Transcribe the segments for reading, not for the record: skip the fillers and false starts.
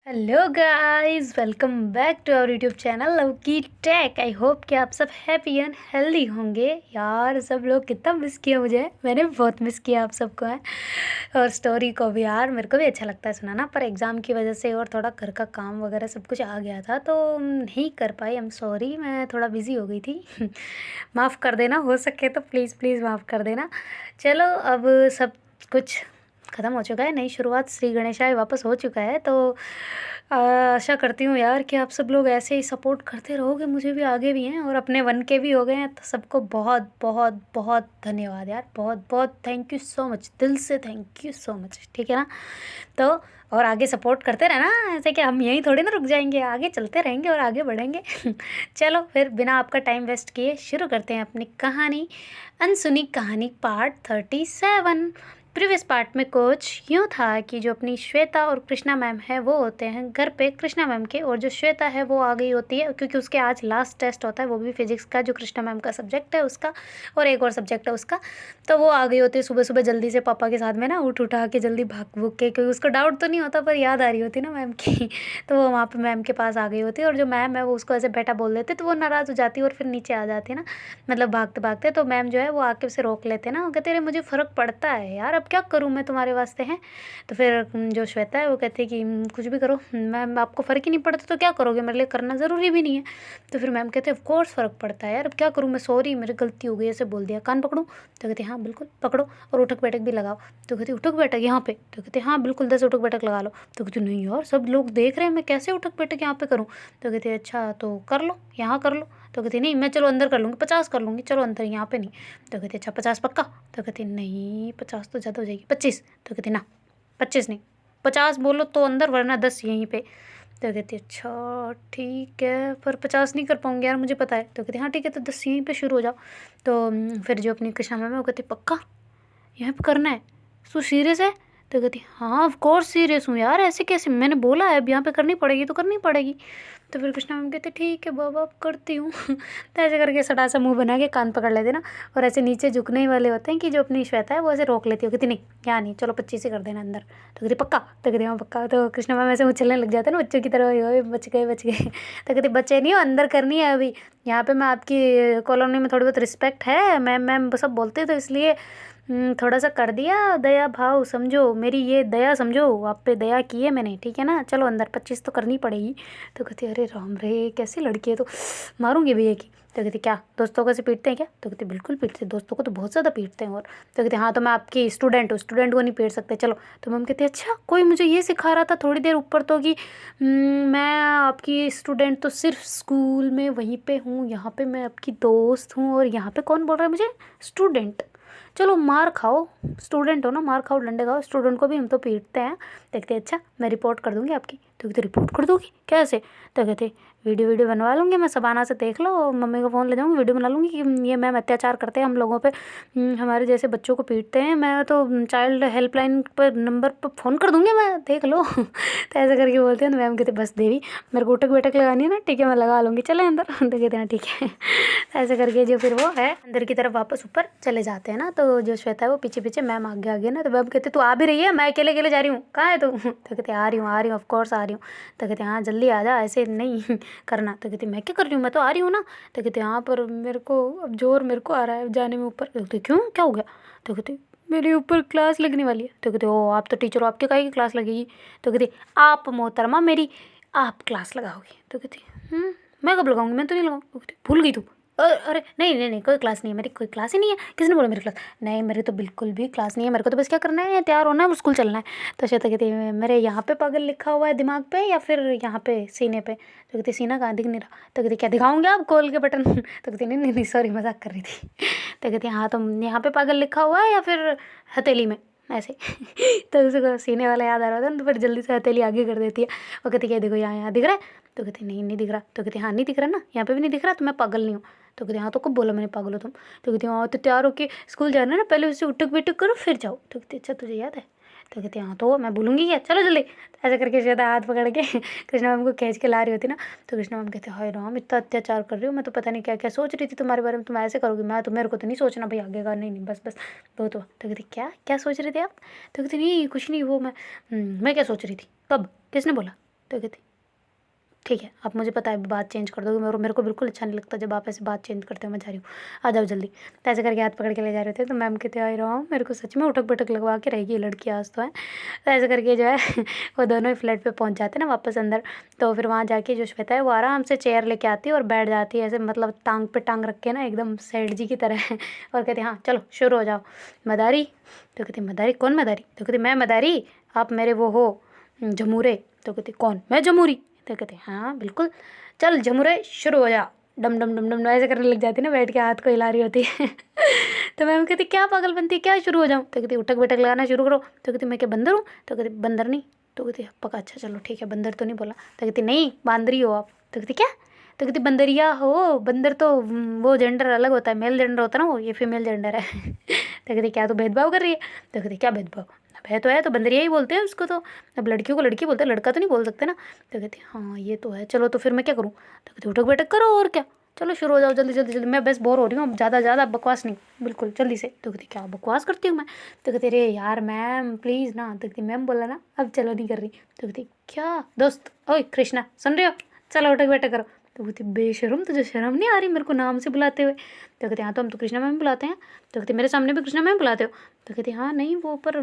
Hello guys, welcome back to our YouTube channel love की tech. I hope कि आप सब हैप्पी एंड हेल्दी होंगे। यार सब लोग कितना मिस किया मुझे, मैंने बहुत मिस किया आप सबको है। और स्टोरी को भी यार मेरे को भी अच्छा लगता है सुनाना, पर एग्ज़ाम की वजह से और थोड़ा घर का काम वगैरह सब कुछ आ गया था तो नहीं कर पाई। आई एम सॉरी, मैं थोड़ा बिज़ी हो गई थी। माफ़ कर देना, हो सके तो प्लीज़ प्लीज़ माफ़ कर देना। चलो अब सब कुछ ख़त्म हो चुका है, नई शुरुआत श्री गणेशाय वापस हो चुका है। तो आशा करती हूँ यार कि आप सब लोग ऐसे ही सपोर्ट करते रहोगे, मुझे भी आगे भी हैं और अपने 1K भी हो गए हैं। तो सबको बहुत बहुत बहुत धन्यवाद यार, बहुत बहुत थैंक यू सो मच, दिल से थैंक यू सो मच, ठीक है ना। तो और आगे सपोर्ट करते रहना, ऐसे कि हम यहीं थोड़ी ना रुक जाएंगे, आगे चलते रहेंगे और आगे बढ़ेंगे। चलो फिर बिना आपका टाइम वेस्ट किए शुरू करते हैं अपनी कहानी, अनसुनी कहानी पार्ट 37। प्रीवियस पार्ट में कुछ यूँ था कि जो अपनी श्वेता और कृष्णा मैम है वो होते हैं घर पे कृष्णा मैम के, और जो श्वेता है वो आ गई होती है क्योंकि उसके आज लास्ट टेस्ट होता है, वो भी फिजिक्स का, जो कृष्णा मैम का सब्जेक्ट है उसका, और एक और सब्जेक्ट है उसका। तो वो आ गई होती है सुबह सुबह जल्दी से पापा के साथ में ना, उठ उठा के जल्दी भाग भूग के, क्योंकि उसको डाउट तो नहीं होता पर याद आ रही होती ना मैम की। तो वो वहाँ पर मैम के पास आ गई होती है, और जो मैम है वो उसको ऐसे बेटा बोल देते तो वो नाराज़ हो जाती है और फिर नीचे आ जाती है ना, मतलब भागते भागते। तो मैम जो है वो आके उसे रोक लेते हैं ना, वो कहते हैं मुझे फ़र्क पड़ता है यार, अब क्या करूँ मैं तुम्हारे वास्ते हैं। तो फिर जो श्वेता है वो कहती है कि कुछ भी करो मैम, आपको फ़र्क ही नहीं पड़ता तो क्या करोगे, मेरे लिए करना ज़रूरी भी नहीं है। तो फिर मैम कहते हैं ऑफ कोर्स फ़र्क पड़ता है यार, अब क्या करूँ मैं, सॉरी मेरी गलती हो गई, ऐसे बोल दिया, कान पकड़ूँ। तो कहते हैं हाँ बिल्कुल पकड़ो, और उठक बैठक भी लगाओ। तो कहती उठक बैठक यहाँ पे, तो कहते हाँ बिल्कुल 10 उठक बैठक लगा लो। तो कहती नहीं यार सब लोग देख रहे हैं, मैं कैसे उठक बैठक यहाँ पे करूँ। तो कहते अच्छा तो कर लो, यहाँ कर लो। तो कहती नहीं मैं चलो अंदर कर लूँगी, 50 कर लूँगी, चलो अंदर, यहाँ पे नहीं। तो कहती अच्छा 50 पक्का। तो कहती नहीं 50 तो ज़्यादा हो जाएगी, 25। तो कहती ना 25 नहीं 50 बोलो तो अंदर, वरना 10 यहीं पे। तो कहती अच्छा ठीक है, पर 50 नहीं कर पाऊँगी यार, मुझे पता है। तो कहती हाँ ठीक है, तो 10 यहीं पे शुरू हो जाओ। तो फिर जो अपनी कृष्णा मैम है वो कहती पक्का यहाँ पे करना है, तू सीरियस है। तो कहती हाँ ऑफ कोर्स सीरियस हूँ यार, ऐसे कैसे, मैंने बोला है अब यहाँ पे करनी पड़ेगी तो करनी पड़ेगी। तो फिर कृष्णा मैम कहते ठीक है बाबा अब करती हूँ। तो ऐसे करके सटा सा मुंह बना के कान पकड़ लेते ना, और ऐसे नीचे झुकने ही वाले होते हैं कि जो अपनी श्वेता है वो ऐसे रोक लेती हो, कहती नहीं यहाँ नहीं, चलो 25 ही कर देना अंदर। तो कहती पक्का। तो कहती हाँ पक्का। तो कृष्णा मैम ऐसे उछलने लग जाते हैं ना बच्चों की तरह, "ओए, बच गए बच गए।" तो कहती बच्चे नहीं हो, अंदर करनी है अभी, यहाँ पे मैं आपकी कॉलोनी में थोड़ी बहुत रिस्पेक्ट है, मैम मैम सब बोलते तो इसलिए थोड़ा सा कर दिया, दया भाव समझो, मेरी ये दया समझो, आप पे दया की है मैंने, ठीक है ना, चलो अंदर 25 तो करनी पड़ेगी। तो कहती अरे राम रे कैसी लड़की है, तो मारूंगी भैया की। तो कहती क्या दोस्तों को से पीटते हैं क्या। तो कहती बिल्कुल पीटते, दोस्तों को तो बहुत ज़्यादा पीटते हैं। और तो कहती हाँ तो मैं आपकी स्टूडेंट हूँ, स्टूडेंट को नहीं पीट सकते चलो। तो मैम कहती अच्छा कोई मुझे ये सिखा रहा था थोड़ी देर ऊपर तो कि मैं आपकी स्टूडेंट तो सिर्फ स्कूल में वहीं पे हूँ, यहाँ पे मैं आपकी दोस्त हूँ, और यहाँ पे कौन बोल रहा है मुझे स्टूडेंट। चलो मार खाओ, स्टूडेंट हो ना, मार खाओ डंडे खाओ, स्टूडेंट को भी हम तो पीटते हैं। देखते अच्छा मैं रिपोर्ट कर दूँगी आपकी। तो कहते रिपोर्ट कर दोगी कैसे। तो कहते वीडियो वीडियो बनवा लूँगी मैं, सबाना से देख लो, मम्मी को फ़ोन ले जाऊँगी, वीडियो बना लूँगी कि ये मैम अत्याचार करते हैं हम लोगों पे, हमारे जैसे बच्चों को पीटते हैं, मैं तो चाइल्ड हेल्पलाइन पर नंबर पर फ़ोन कर दूँगी मैं, देख लो। तो ऐसे करके बोलते हैं। तो मैम कहते बस देवी मेरे को उठक बैठक लगानी है ना, ठीक है मैं लगा लूँगी, चले अंदर। तो कहते हैं ठीक है। ऐसे करके जो फिर वो है अंदर की तरफ वापस ऊपर चले जाते हैं ना। तो जो श्वेता है वो पीछे पीछे, मैम आगे आगे ना। तो मैम कहते तू आ भी रही है, मैं अकेले अकेले जा रही हूँ, कहाँ है तू। तो कहते आ रही हूँ ऑफ कोर्स आ रही हूँ। तो कहते हाँ जल्दी आ जा, ऐसे नहीं करना। तो कहती मैं क्या कर रही हूँ, मैं तो आ रही हूँ ना। तो कहते हाँ पर मेरे को अब जोर मेरे को आ रहा है जाने में ऊपर। तो कहते क्यों क्या हो गया। तो कहते मेरे ऊपर क्लास लगने वाली है। तो कहते ओ आप तो टीचर हो, आपके काहे की क्लास लगेगी। तो कहते आप मोहतरमा मेरी आप क्लास लगाओगी। तो कहती मैं कब लगाऊंगी, मैं तो नहीं लगाऊंगी। तो कहती भूल गई तू। अरे नहीं नहीं नहीं कोई क्लास नहीं है मेरी, कोई क्लास ही नहीं है, किसने बोला मेरी क्लास, नहीं मेरी तो बिल्कुल भी क्लास नहीं है, मेरे को तो बस क्या करना है, तैयार होना है और स्कूल चलना है। तो श्वेता कहती है मेरे यहाँ पे पागल लिखा हुआ है दिमाग पे या फिर यहाँ पे सीने पे। तो कहती सीना कहाँ दिख नहीं रहा। तो कहती क्या दिखाऊंगे आप खोल के बटन। तो कहती नहीं नहीं नहीं सॉरी मजाक कर रही थी। तो कहती हाँ तो यहाँ पे पागल लिखा हुआ है या फिर हथेली में ऐसे। तो उसको सीने वाला याद आ रहा था ना, तो फिर जल्दी से हथेली आगे कर देती है। वो कहती क्या देखो यहाँ यहाँ दिख रहा है। तो कहती नहीं नहीं दिख रहा। तो कहती हाँ नहीं दिख रहा ना, यहाँ पे भी नहीं दिख रहा, तो मैं पागल नहीं हूँ। तो कहती हाँ तो कब बोला मैंने पागल हो तुम। तो कहती हाँ तो तैयार होके स्कूल जाना है ना, पहले उससे उठक बैठक करो फिर जाओ। तो कहती अच्छा तुझे याद है। तो कहती हाँ तो मैं बोलूँगी क्या, चलो जल्दी। तो ऐसे करके श्वेता हाथ पकड़ के कृष्णा मैम को खींच के ला रही होती ना। तो कृष्णा मैम कहते हाय राम इतना अत्याचार कर रही हो, मैं तो पता नहीं क्या क्या सोच रही थी तुम्हारे बारे में, तुम ऐसे करोगी, मैं तो मेरे को तो नहीं सोचना भाई आगे का, नहीं नहीं बस बस बहुत हुआ। तो कहती क्या सोच रहे थे आप। तो कहती नहीं कुछ नहीं, वो मैं क्या सोच रही थी, कब किसने बोला। तो कहती ठीक है, आप मुझे पता है बात चेंज कर दोगे, मेरे को बिल्कुल अच्छा नहीं लगता जब आप ऐसे बात चेंज करते हो, मैं जा रही हूँ, आ जाओ जल्दी। तो ऐसे करके हाथ पकड़ के ले जा रहे थे। तो मैम कहते आ रहा हूँ, मेरे को सच में उठक बैठक लगवा के रहेगी ये लड़की आज तो है। तो ऐसे करके जो है वो दोनों ही फ्लैट पे पहुँच जाते हैं ना वापस अंदर। तो फिर वहाँ जाके जो श्वेता है वो आराम से चेयर लेके आती है और बैठ जाती है ऐसे, मतलब टांग पे टांग रख के ना, एकदम सेठ जी की तरह और कहती हाँ चलो शुरू हो जाओ। मदारी? तो कहती मदारी? कौन मदारी? तो कहती मैं मदारी, आप मेरे वो हो जमूरे। तो कहती कौन? मैं जमूरी? तो कहते हाँ बिल्कुल, चल जमुरे शुरू हो जा। डम डम डम डम ऐसे करने लग जाती ना, बैठ के हाथ को हिला रही होती है। तो मैम कहती क्या पागल बनती है, क्या शुरू हो जाऊँ? तो कहती उठक बैठक लगाना शुरू करो। तो कहती मैं क्या बंदर हूँ? तो कहती बंदर नहीं। तो कहती पक्का? अच्छा चलो ठीक है, बंदर तो नहीं बोला। तो कहती नहीं बांदरी हो आप। तो कहती क्या? तो कहती बंदरिया हो, बंदर तो वो जेंडर अलग होता है, मेल जेंडर होता है ना वो, ये फीमेल जेंडर है। तो कहती क्या तो भेदभाव कर रही है? तो कहती क्या भेदभाव? अब है तो बंदरिया ही बोलते हैं उसको, तो अब लड़कियों को लड़की बोलते हैं, लड़का तो नहीं बोल सकते ना। तो कहती हाँ ये तो है, चलो तो फिर मैं क्या करूँ? तो कहती उठक बैठक करो और क्या, चलो शुरू हो जाओ जल्दी जल्दी जल्दी, मैं बस बोर हो रही हूँ, अब ज़्यादा बकवास नहीं, बिल्कुल जल्दी से। तो कहती क्या बकवास करती हूँ मैं? तो कहती अरे यार मैम प्लीज़ ना। तो कहती मैम बोला ना, अब चलो नहीं कर रही। तो कहती क्या दोस्त, ओए कृष्णा सुन रहे हो, चलो उठक बैठक करो। तो कहती बेशरम, तुझे शर्म नहीं आ रही मेरे को नाम से बुलाते हुए? तो कहती हाँ तो हम तो कृष्णा मैम बुलाते हैं। तो कहती मेरे सामने भी कृष्णा मैम बुलाते हो? तो कहती हाँ नहीं वो पर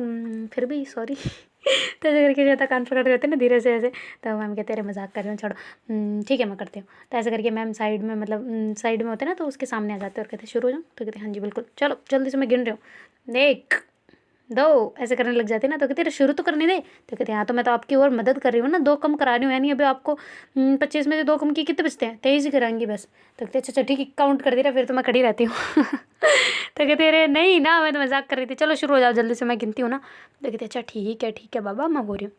फिर भी सॉरी। तो ऐसे करके जाता कान पकड़ रहते ना धीरे से ऐसे। तो मैम कहते अरे मजाक कर रहे हो छोड़ो, ठीक है मैं करती हूँ। तो ऐसे करके मैम साइड में, मतलब साइड में होते ना, तो उसके सामने आ जाते और कहते शुरू हो जाओ। तो कहते हाँ जी बिल्कुल, चलो जल्दी से मैं गिन रही हूँ, 1 2 ऐसे करने लग जाते ना। तो कहते अरे शुरू तो करने दे। तो कहते हाँ तो मैं तो आपकी और मदद कर रही हूँ ना, 2 कम करा रही हूँ, यानी अभी आपको 25 में से 2 कम किए कितने बचते हैं? 23 ही कराएंगी बस। तो कहते अच्छा ठीक है, काउंट कर दे रहा, फिर तो मैं खड़ी रहती हूँ। तो कहते अरे नहीं ना, मैं तो मजाक कर रही थी, चलो शुरू हो जाओ जल्दी से, मैं गिनती हूँ ना। तो कहते अच्छा ठीक है बाबा, मैं हो रही हूँ।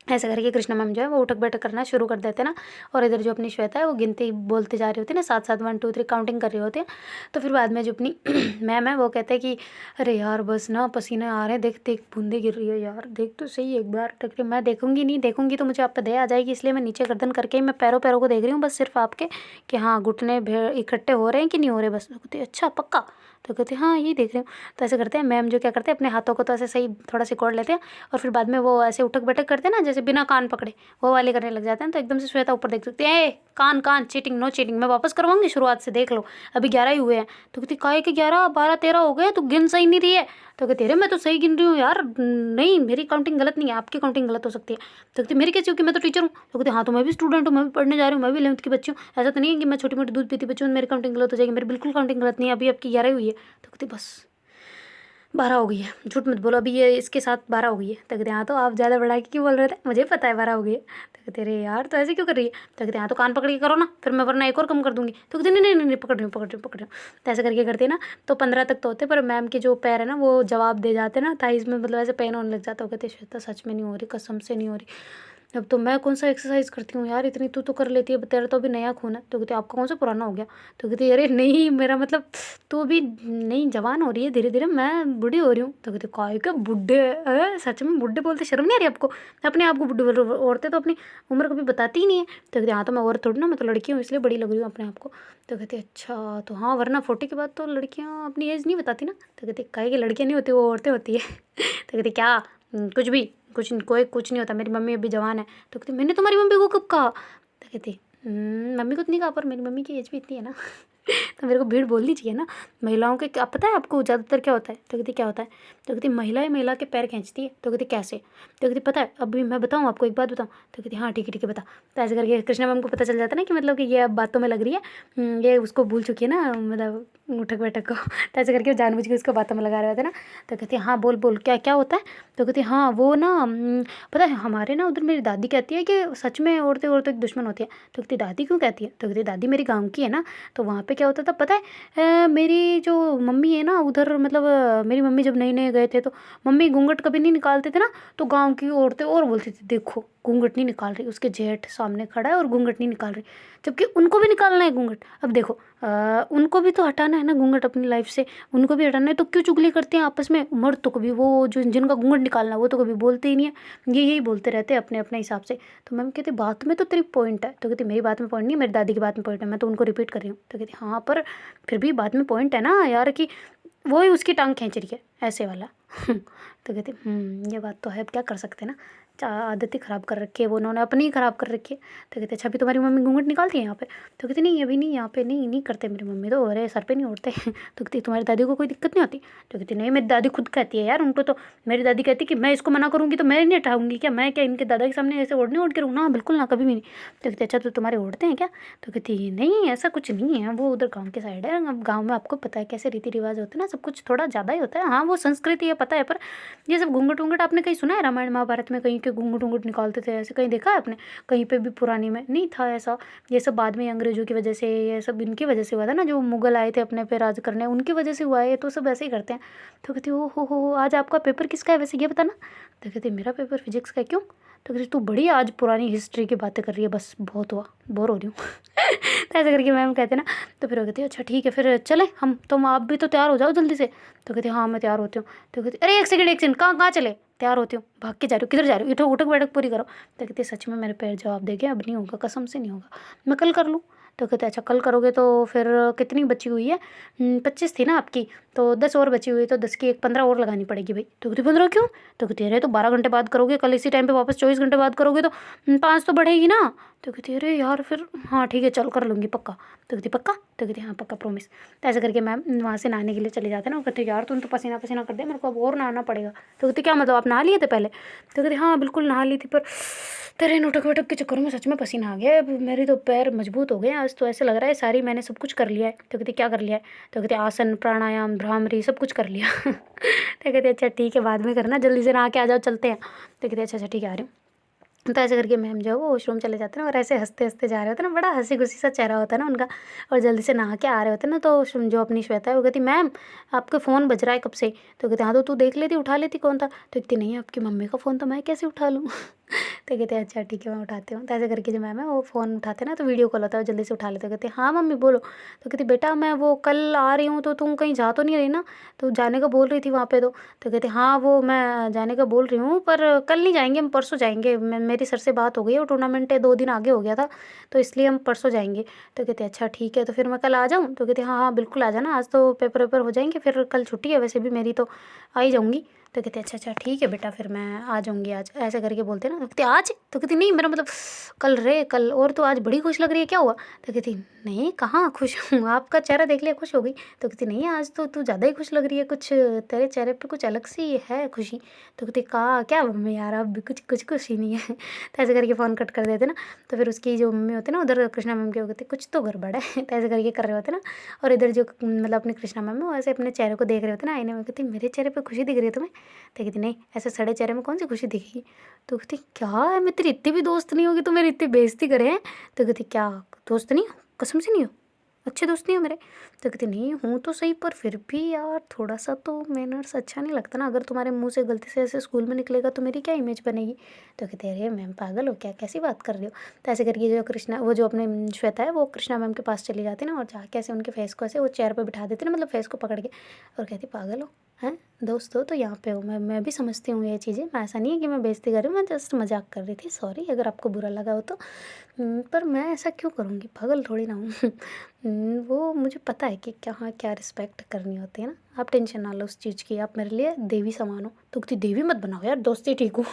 ऐसा करके कृष्णा मैम जो है वो उठक बैठक करना शुरू कर देते ना, और इधर जो अपनी श्वेता है वो गिनती बोलते जा रही होती है ना, 7 7 1 2 3 काउंटिंग कर रही होती है। तो फिर बाद में जो अपनी मैम है वो कहते हैं कि अरे यार बस ना पसीने आ रहे हैं, देख देख बूंदे गिर रही है यार, देख तो सही एक बार। टक मैं देखूंगी नहीं, देखूंगी तो मुझे आप पे दया आ जाएगी, इसलिए मैं नीचे गर्दन करके ही मैं पैरों पैरों को देख रही हूँ बस, सिर्फ आपके कि हाँ घुटने इकट्ठे हो रहे हैं कि नहीं हो रहे बस। तो कहती अच्छा पक्का? तो कहते हाँ यही देख रही हूँ। तो ऐसे करते हैं मैम, जो क्या करते हैं अपने हाथों को तो ऐसे सही थोड़ा सिकोड़ लेते हैं, और फिर बाद में वो ऐसे उठक बैठक करते हैं ना, जैसे बिना कान पकड़े वो वाले करने लग जाते हैं। तो एकदम से श्वेता ऊपर देख सकती है, ए कान कान, चीटिंग नो चीटिंग, मैं वापस करवाऊंगी शुरुआत से, देख लो अभी 11 ही हुए हैं। तो कहती काहे के 11, 12 13 हो गए, तू गिन सही नहीं रही है। तो कहती अरे मैं तो सही गिन रही हूँ यार, नहीं मेरी काउंटिंग गलत नहीं है, आपकी काउंटिंग गलत हो सकती है। तो कहती मेरी कैसी होगी, मैं तो टीचर हूँ। तो कहती हाँ तो मैं भी स्टूडेंट हूँ, मैं भी पढ़ने जा रही हूँ, मैं भी 11th की बच्ची हूँ, ऐसा तो नहीं है कि मैं छोटी मोटी दूध पीती बच्ची हूँ मेरी काउंटिंग गलत हो जाएगी, मेरी बिल्कुल काउंटिंग गलत नहीं है, अभी आपकी 11 हुई है। तो कहती बस 12 हो गई है, झूठ मत बोलो, अभी ये इसके साथ 12 हो गई है। तो कहते हाँ तो आप ज़्यादा बढ़ा के क्यों बोल रहे थे, मुझे पता है 12 हो गई है। तो कहते अरे यार तो ऐसे क्यों कर रही है? तो कहते हाँ तो कान पकड़ के करो ना, फिर मैं वरना एक और कम कर दूंगी। तो कहते नहीं पकड़ रही हूँ। तो ऐसे करके करते ना, तो 15 तक तो होते, पर मैम के जो पैर है ना वो जवाब दे जाते ना, थाइस में मतलब ऐसे पेन होने लग जाता। कहते श्वेता सच में नहीं हो रही, कसम से नहीं हो रही, अब तो मैं कौन सा एक्सरसाइज करती हूँ यार, इतनी तू तो कर लेती है, तेरा तो अभी नया खून है। तो कहती आपका कौन सा पुराना हो गया? तो कहती अरे नहीं मेरा मतलब तू अभी नहीं जवान हो रही है, धीरे धीरे मैं बूढ़ी हो रही हूँ। तो कहती काय के बुढ़े, सच में बुढ़े बोलते शर्म नहीं आ रही आपको? अपने आप को बुढ़े बोल रहे हो, औरतें तो अपनी उम्र कभी बताती ही नहीं है। तो कहती हाँ तो मैं और थोड़ी ना, मैं तो लड़की हूँ इसलिए बड़ी लग रही हूँ अपने आप को। तो कहती अच्छा तो हाँ, वरना 40 के बाद तो लड़कियाँ अपनी एज नहीं बताती ना। तो कहती काहे की लड़कियाँ नहीं होती, वो औरतें होती है। तो कहती क्या कुछ भी कुछ नहीं होता, मेरी मम्मी अभी जवान है। तो कहती मैंने तुम्हारी मम्मी को कब कहा? तो कहती मम्मी को तो नहीं कहा, पर मेरी मम्मी की एज भी इतनी है ना। तो मेरे को भीड़ बोलनी चाहिए ना। महिलाओं के क्या पता है आपको ज़्यादातर क्या होता है? तो कहती क्या होता है? तो कहती महिला के पैर खींचती है। तो कहती कैसे? तो कहती पता है अभी मैं बताऊँ आपको, एक बात बताऊँ? तो कहती हाँ ठीक है बता। तो ऐसे करके कृष्णा मैम को पता चल जाता है ना कि मतलब कि ये अब बातों में लग रही है, ये उसको भूल चुकी है ना, मतलब उठक बैठक को। तो ऐसे करके जानबूझ के उसको बातों में लगा रहे होते हैं ना। तो कहती हाँ बोल क्या क्या होता है? तो कहती हाँ वो ना पता है हमारे ना उधर मेरी दादी कहती है कि सच में औरतें एक दुश्मन होती है। तो कहती दादी क्यों कहती है? तो कहती दादी मेरी गाँव की है ना, तो वहाँ पे क्या होता था पता है, मेरी जो मम्मी है ना उधर, मतलब मेरी मम्मी जब नए नए गए थे तो मम्मी घूंघट कभी नहीं निकालते थे ना, तो गांव की औरतें और बोलती थी देखो घूंघट नहीं निकाल रही, उसके जेठ सामने खड़ा है और घूंघट नहीं निकाल रही, जबकि उनको भी निकालना है घूंघट। अब देखो उनको भी तो हटाना है ना घूंघट अपनी लाइफ से, उनको भी हटाना है, तो क्यों चुगली करते हैं आपस में? मर्द तो कभी, वो जो जिनका घूंघट निकालना है वो तो कभी बोलते ही नहीं है, ये यही बोलते रहते हैं अपने अपने हिसाब से। तो मैम कहती बात में तो तेरी पॉइंट है। तो कहती मेरी बात में पॉइंट नहीं, मेरी दादी की बात में पॉइंट है, मैं तो उनको रिपीट कर रही हूँ। तो कहती हाँ पर फिर भी बात में पॉइंट है ना यार, कि वही उसकी टांग खींच रही है ऐसे वाला। तो कहती ये बात तो है, अब क्या कर सकते हैं ना। आदत ही ख़राब कर रखी है वो, उन्होंने अपनी ही ख़राब कर रखी है। तो कहते अच्छा अभी तुम्हारी मम्मी घूंघट निकालती है यहाँ पे? तो कहती नहीं अभी नहीं, यहाँ पे नहीं नहीं करते मेरी मम्मी तो, अरे सर पे नहीं उठते। तो कहती तुम्हारी दादी को कोई दिक्कत नहीं होती? तो कहती नहीं मेरी दादी खुद कहती है यार, उनको तो मेरी दादी कहती कि मैं इसको मना करूँगी तो मैं नहीं उठाऊँगी क्या, मैं क्या इनके दादा के सामने ऐसे ओढ़ नहीं ओढ़ के रहूँ ना, बिल्कुल ना, कभी भी नहीं। तो कहती अच्छा तो तुम्हारे ओढ़ते हैं क्या? तो कहती नहीं ऐसा कुछ नहीं है, वो उधर गाँव के साइड है, अब गाँव में आपको पता है कैसे रीति रिवाज होते हैं ना, सब कुछ थोड़ा ज़्यादा ही होता है। हाँ वो संस्कृति है पता है, पर ये सब घूंघट वूंघट आपने कहीं सुना है रामायण महाभारत में कहीं के घूंघट वूंघट निकालते थे, ऐसे कहीं देखा है आपने? कहीं पे भी पुरानी में नहीं था ऐसा। ये सब बाद में अंग्रेजों की वजह से, ये सब इनकी वजह से हुआ था ना, जो मुगल आए थे अपने पे राज करने, उनकी वजह से हुआ है ये, तो सब ऐसे ही करते हैं। तो कहती ओ हो आज आपका पेपर किसका है वैसे ये बताना? तो कहती मेरा पेपर फिजिक्स का है। क्यों? तो कहती तू बड़ी आज पुरानी हिस्ट्री की बातें कर रही है, बस बहुत हुआ, बोर हो रही हूँ। तो ऐसे करके मैम कहते ना, तो फिर वो कहती अच्छा ठीक है फिर चले हम, तुम आप भी तो तैयार हो जाओ जल्दी से। तो कहती हाँ मैं तैयार होती हूँ। तो कहती अरे एक सेकंड कहाँ कहाँ चले? तैयार होती हूँ, भाग के जा रही हूँ, किधर जा रही हूँ, उठो उठक बैठक पूरी करो। तो कहती सच में मेरे पैर जवाब देंगे, अब नहीं होगा, कसम से नहीं होगा, मैं कल कर लूँ। तो कहते अच्छा कल करोगे तो फिर कितनी बची हुई है? 25 थी ना आपकी, तो 10 और बची हुई है, तो 10 की एक 15 और लगानी पड़ेगी भाई। तो कहती 15 क्यों? तो कहती अरे तो 12 घंटे बाद करोगे, कल इसी टाइम पे वापस 24 घंटे बाद करोगे तो 5 तो बढ़ेगी ना। तो कहती अरे यार फिर हाँ ठीक है चल कर लूँगी पक्का। तो कहती पक्का? तो कहती हाँ पक्का प्रॉमिस। तो ऐसे करके मैम वहाँ से नहाने के लिए चले जाते ना, वो कहते यार तुम तो पसीना पसीना कर दे, मेरे को अब और नहाना पड़ेगा। तो कहती क्या मतलब आप नहा लिए थे पहले? तो कहती हाँ बिल्कुल नहा ली थी, पर तेरे नोटक वोटक के चक्कर में सच में पसीना आ गया, अब मेरे तो पैर मजबूत हो गए आज, तो ऐसे लग रहा है सारी मैंने सब कुछ कर लिया है। तो कहती क्या कर लिया है? तो कहती आसन प्राणायाम भ्रामरी सब कुछ कर लिया। तो कहती अच्छा ठीक है बाद में करना, जल्दी से नहा के आ जाओ चलते हैं। तो कहती अच्छा अच्छा ठीक है आ रही हूँ। तो ऐसे करके मैम जो है वो वॉशरूम चले जाते हैं और ऐसे हंसते हंसते जा रहे होते हैं ना, बड़ा हंसी खुशी सा चेहरा होता है ना उनका, और जल्दी से नहा के आ रहे होते हैं ना। तो जो अपनी श्वेता है वो कहती मैम आपका फ़ोन बज रहा है कब से? तो कहते हाँ तो तू देख लेती उठा लेती कौन था? तो कहती नहीं आपकी मम्मी का फ़ोन, तो मैं कैसे उठा लूँ? तो कहते अच्छा ठीक है मैं उठाती हूँ। तो ऐसे करके जो मैम है वो फ़ोन उठाते ना, तो वीडियो कॉल होता है, जल्दी से उठा लेते। कहते हाँ मम्मी बोलो। तो कहती बेटा मैं वो कल आ रही हूँ, तो तुम कहीं जा तो नहीं रही ना? तो जाने का बोल रही थी वहाँ पे तो कहते हाँ वो मैं जाने का बोल रही हूँ, पर कल नहीं जाएंगे, हम परसों जाएंगे, मेरी सर से बात हो गई है, वो टूर्नामेंट 2 दिन आगे हो गया था, तो इसलिए हम परसों जाएंगे। तो कहते अच्छा ठीक है तो फिर मैं कल आ जाऊँ? तो कहते हाँ हाँ बिल्कुल आ जाना, आज तो पेपर वेपर हो जाएंगे, फिर कल छुट्टी है वैसे भी मेरी, तो आ ही जाऊँगी। तो कहते अच्छा अच्छा ठीक है बेटा फिर मैं आ जाऊँगी आज, ऐसे करके बोलते ना। तो कहती आज? तो कहती नहीं मेरा मतलब कल रे कल, और तो आज बड़ी खुश लग रही है, क्या हुआ? तो कहती नहीं कहाँ खुश हूँ, आपका चेहरा देख लिया खुश हो गई। तो कहती नहीं आज तो तू ज़्यादा ही खुश लग रही है, कुछ तेरे चेहरे पे कुछ अलग सी है खुशी। तो कहती कहा क्या मम्मी यार अब भी कुछ कुछ खुशी नहीं है। तो ऐसे करके फ़ोन कट कर देते ना। तो फिर उसकी जो मम्मी होती है ना उधर कृष्णा मैम के, वो कहते कुछ तो गड़बड़ है। तो ऐसे करके कर रहे होते ना, और इधर जो मतलब अपने कृष्णा मैम है वो ऐसे अपने चेहरे को देख रहे होते ना आईने में, कहती मेरे चेहरे पे खुशी दिख रही है तुम्हें? तो कहती नहीं ऐसे सड़े चेहरे में कौन सी खुशी दिखेगी। तो कहती क्या है मैं तेरी इतनी भी दोस्त नहीं होगी तो मेरी इतनी बेइज्जती करे हैं? तो कहती क्या दोस्त नहीं हो, कसम से नहीं हो, अच्छे दोस्त नहीं हो मेरे? तो कहती नहीं हूँ तो सही, पर फिर भी यार थोड़ा सा तो मैनर्स अच्छा नहीं लगता ना, अगर तुम्हारे मुंह से गलती से ऐसे स्कूल में निकलेगा तो मेरी क्या इमेज बनेगी। तो कहते अरे मैम पागल हो क्या, कैसी बात कर रही हो? तो ऐसे करके जो कृष्णा वो जो अपने श्वेता है वो कृष्णा मैम के पास चली जाती ना, और जाके ऐसे उनके फेस को ऐसे वो चेयर पर बिठा देती ना, मतलब फेस को पकड़ के, और कहती पागल हो हैं, दोस्त हो तो यहाँ पे हो, मैं भी समझती हूँ ये चीज़ें, मैं ऐसा नहीं है कि मैं बेइज्जती कर रही हूँ, मैं जस्ट मजाक कर रही थी, सॉरी अगर आपको बुरा लगा हो तो। पर मैं ऐसा क्यों करूँगी, पागल थोड़ी ना हूँ। वो मुझे पता है कि कहाँ क्या रिस्पेक्ट करनी होती है ना, आप टेंशन ना लो उस चीज़ की, आप मेरे लिए देवी समान हो। तो कहती देवी मत बनाओ यार, दोस्ती ठीक हूँ।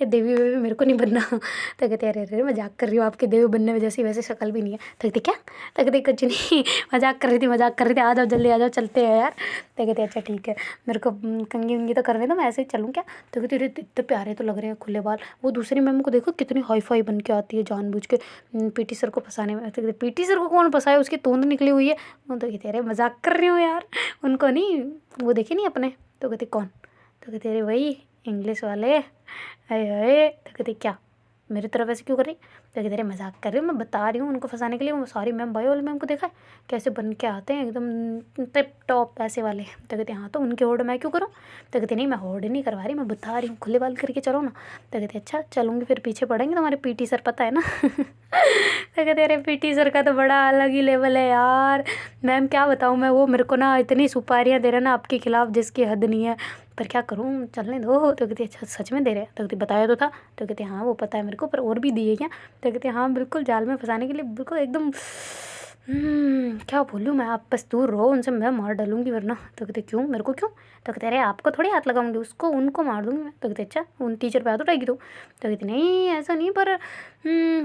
ये देवी वेवी मेरे को नहीं बनना। तो कहते अरे अरे मजाक कर रही हूँ, आपके देवी बनने में जैसी वैसे शक्ल भी नहीं है। तो कहते क्या? तो कहते कुछ नहीं, मजाक कर रही थी, आ जाओ जल्दी आ जाओ चलते हैं यार। तो कहते अच्छा ठीक है, मेरे को कंघी वंगी तो करने दो, मैं ऐसे ही चलूँ क्या? तो कहते अरे इतने प्यारे तो लग रहे हैं खुले बाल। वो दूसरी मैम को देखो कितनी हाई फाई बन के आती है जानबूझ के पीटी सर को फंसाने में। तो कहते पीटी सर को कौन फंसाए, उसकी तोंद निकली हुई है। वो तो कहते अरे मजाक कर रही हूँ यार, उनको नहीं, वो देखे नहीं अपने। तो कहते कौन? तो कहते अरे वही इंग्लिश वाले, अरे अरे। तो कहते क्या मेरी तरफ ऐसे क्यों कर रही? तो कहते अरे मजाक कर रही हूँ, मैं बता रही हूँ उनको फंसाने के लिए। वो सॉरी मैम बायो वाले मैम को देखा है कैसे बन के आते हैं एकदम टिप टॉप ऐसे वाले। तो कहते हाँ तो उनके होड़ मैं क्यों करूँ? तो कहते नहीं मैं होड़ नहीं करवा रही, मैं बता रही हूँ खुले बाल करके चलो ना। तो कहते अच्छा चलूँगी, फिर पीछे पड़ेंगे तुम्हारे पीटी सर पता है ना। तो कहते अरे पीटी सर का तो बड़ा अलग ही लेवल है यार, मैम क्या बताऊँ मैं, वो मेरे को ना इतनी सुपारियाँ दे रहे ना आपके खिलाफ जिसकी हद नहीं है, पर क्या करूँ चलने दो। तो कहती अच्छा सच में दे रहे हैं? तो कहती बताया तो था। तो कहते हाँ वो पता है मेरे को, पर और भी दिए क्या? तो कहते हाँ बिल्कुल जाल में फंसाने के लिए, बिल्कुल एकदम क्या बोलूँ मैं, आप बस दूर रहो उनसे, मैं मार डालूंगी वरना। तो कहते क्यों, मेरे को क्यों? तो कहते अरे आपको थोड़ी हाथ लगाऊंगी, उसको उनको मार दूंगी मैं। तो कहते अच्छा उन टीचर पे हाथ उठाएगी तो कहती नहीं ऐसा नहीं, पर